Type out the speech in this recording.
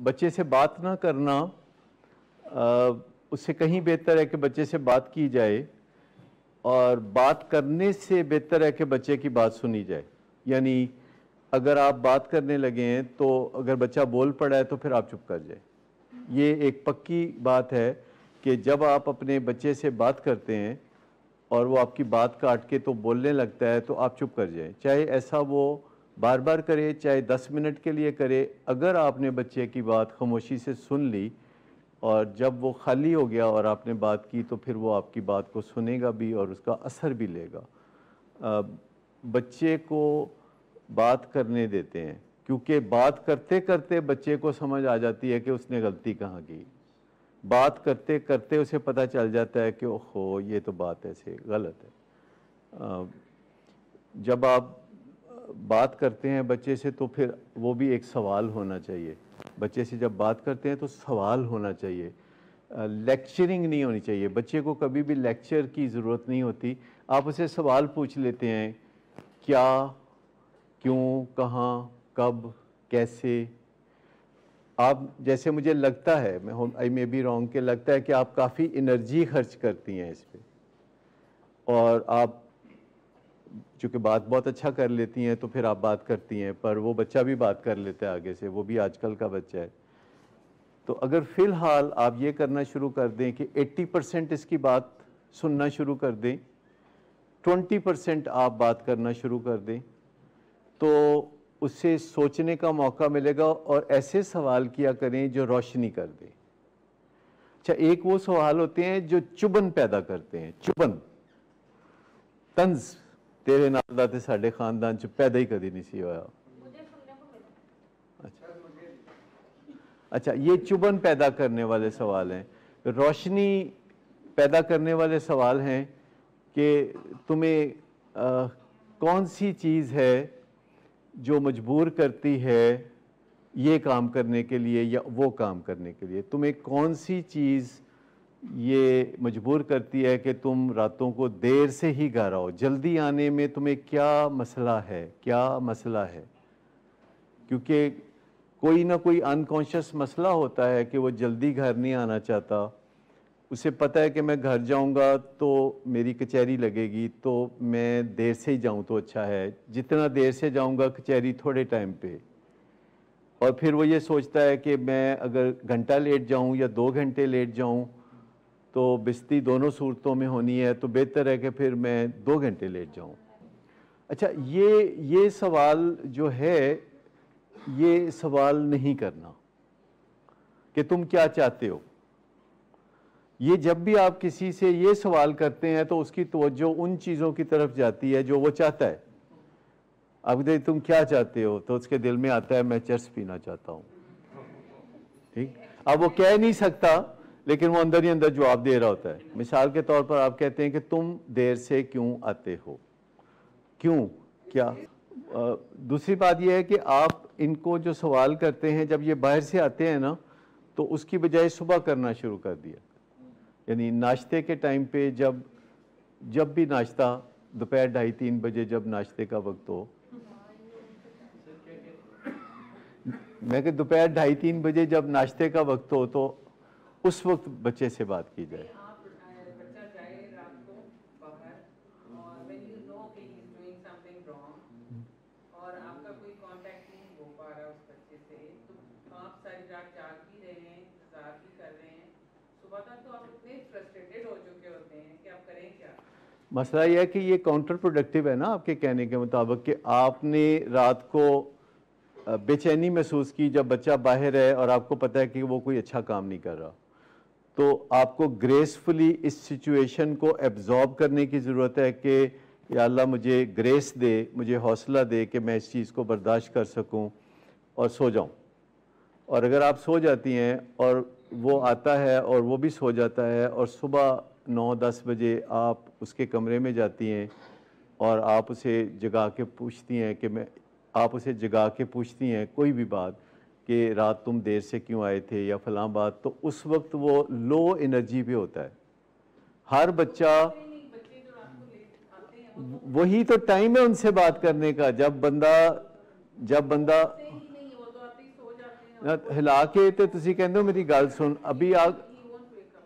بچے سے بات نہ کرنا اس سے کہیں بہتر ہے کہ بچے سے بات کی جائے، اور بات کرنے سے بہتر ہے کہ بچے کی بات سنی جائے. یعنی اگر آپ بات کرنے لگے ہیں تو اگر بچہ بول پڑا ہے تو پھر آپ چپ کر جائیں. یہ ایک پکی بات ہے کہ جب آپ اپنے بچے سے بات کرتے ہیں اور وہ آپ کی بات کاٹ کے تو بولنے لگتا ہے تو آپ چپ کر جائیں. چاہے ایسا وہ بار بار کرے، چاہے 10 منٹ کے لیے کرے. اگر آپ نے بچے کی بات خاموشی سے سن لی اور جب وہ خالی ہو گیا اور آپ نے بات کی تو پھر وہ آپ کی بات کو سنے گا بھی اور اس کا اثر بھی لے گا. بچے کو بات کرنے دیتے ہیں، کیونکہ بات کرتے کرتے بچے کو سمجھ آ جاتی ہے کہ اس نے غلطی کہاں کی. بات کرتے کرتے اسے پتہ چل جاتا ہے کہ اوہو یہ تو بات ایسے غلط ہے. جب آپ بات کرتے ہیں بچے سے تو پھر وہ بھی ایک سوال ہونا چاہیے. بچے سے جب بات کرتے ہیں تو سوال ہونا چاہیے، لیکچرنگ نہیں ہونی چاہیے. بچے کو کبھی بھی لیکچر کی ضرورت نہیں ہوتی. آپ اسے سوال پوچھ لیتے ہیں، کیا، کیوں، کہاں، کب، کیسے. آپ جیسے مجھے لگتا ہے، آئی مے بی رانگ، کہ لگتا ہے کہ آپ کافی انرجی خرچ کرتی ہیں اس پہ، اور آپ چونکہ بات بہت اچھا کر لیتی ہیں تو پھر آپ بات کرتی ہیں، پر وہ بچہ بھی بات کر لیتا ہے آگے سے، وہ بھی آج کل کا بچہ ہے. تو اگر فی الحال آپ یہ کرنا شروع کر دیں کہ 80% اس کی بات سننا شروع کر دیں، 20% آپ بات کرنا شروع کر دیں، تو اس سے سوچنے کا موقع ملے گا. اور ایسے سوال کیا کریں جو روشنی کر دیں. اچھا، ایک وہ سوال ہوتے ہیں جو چبن پیدا کرتے ہیں. چبن، طنز تیرے نال دا تے ساڈے خاندان چ پیدا ہی کدی نہیں سی ہویا. اچھا، یہ چبن پیدا کرنے والے سوال ہیں. روشنی پیدا کرنے والے سوال ہیں کہ تمہیں کون سی چیز ہے جو مجبور کرتی ہے یہ کام کرنے کے لیے یا وہ کام کرنے کے لیے. تمہیں کون سی چیز یہ مجبور کرتی ہے کہ تم راتوں کو دیر سے ہی گھر آؤ. جلدی آنے میں تمہیں کیا مسئلہ ہے، کیا مسئلہ ہے. کیونکہ کوئی نہ کوئی انکانشیس مسئلہ ہوتا ہے کہ وہ جلدی گھر نہیں آنا چاہتا. اسے پتہ ہے کہ میں گھر جاؤں گا تو میری کچہری لگے گی، تو میں دیر سے ہی جاؤں تو اچھا ہے. جتنا دیر سے جاؤں گا کچہری تھوڑے ٹائم پہ. اور پھر وہ یہ سوچتا ہے کہ میں اگر گھنٹہ لیٹ جاؤں یا 2 گھنٹے لیٹ جاؤں تو بستی دونوں صورتوں میں ہونی ہے، تو بہتر ہے کہ پھر میں 2 گھنٹے لیٹ جاؤں. اچھا، یہ سوال جو ہے، یہ سوال نہیں کرنا کہ تم کیا چاہتے ہو. یہ جب بھی آپ کسی سے یہ سوال کرتے ہیں تو اس کی توجہ ان چیزوں کی طرف جاتی ہے جو وہ چاہتا ہے. اب تم کیا چاہتے ہو تو اس کے دل میں آتا ہے میں چرس پینا چاہتا ہوں. ٹھیک، اب وہ کہہ نہیں سکتا لیکن وہ اندر ہی اندر جواب دے رہا ہوتا ہے. مثال کے طور پر آپ کہتے ہیں کہ تم دیر سے کیوں آتے ہو، کیوں، کیا. دوسری بات یہ ہے کہ آپ ان کو جو سوال کرتے ہیں جب یہ باہر سے آتے ہیں نا تو اس کی بجائے صبح کرنا شروع کر دیا. یعنی ناشتے کے ٹائم پہ جب بھی ناشتہ، دوپہر 2:30-3 بجے جب ناشتے کا وقت ہو، میں کہ دوپہر 2:30-3 بجے جب ناشتے کا وقت ہو تو اس وقت بچے سے بات کی جائے. بچہ جائے رات کو باہر اور when you know کہ he is doing something wrong اور آپ کا کوئی کانٹیکٹ نہیں ہو پا رہا اس بچے سے، تو آپ ساری رات جاگ بھی رہے ہیں، انتظار بھی کر رہے ہیں، صبح تک تو آپ اتنے فرسٹریٹڈ ہو چکے ہوتے ہیں کہ آپ کریں کیا. مسئلہ یہ ہے کہ یہ کاؤنٹر پروڈکٹیو ہے نا آپ کے کہنے کے مطابق، کہ آپ نے رات کو بے چینی محسوس کی جب بچہ باہر ہے اور آپ کو پتہ ہے کہ وہ کوئی اچھا کام نہیں کر رہا. تو آپ کو گریسفلی اس سچویشن کو ایبزارب کرنے کی ضرورت ہے کہ یا اللہ مجھے گریس دے، مجھے حوصلہ دے کہ میں اس چیز کو برداشت کر سکوں اور سو جاؤں. اور اگر آپ سو جاتی ہیں اور وہ آتا ہے اور وہ بھی سو جاتا ہے اور صبح 9-10 بجے آپ اس کے کمرے میں جاتی ہیں اور آپ اسے جگا کے پوچھتی ہیں آپ اسے جگا کے پوچھتی ہیں کوئی بھی بات کہ رات تم دیر سے کیوں آئے تھے یا فلاں بات، تو اس وقت وہ لو انرجی پہ ہوتا ہے. ہر بچہ، وہی تو ٹائم ہے ان سے بات کرنے کا. جب بندہ ਨਾ ਹਿਲਾ ਕੇ ਤੇ ਤੁਸੀਂ ਕਹਿੰਦੇ ਹੋ ਮੇਰੀ ਗੱਲ ਸੁਣ ਅਭੀ ਆ He won't wake up.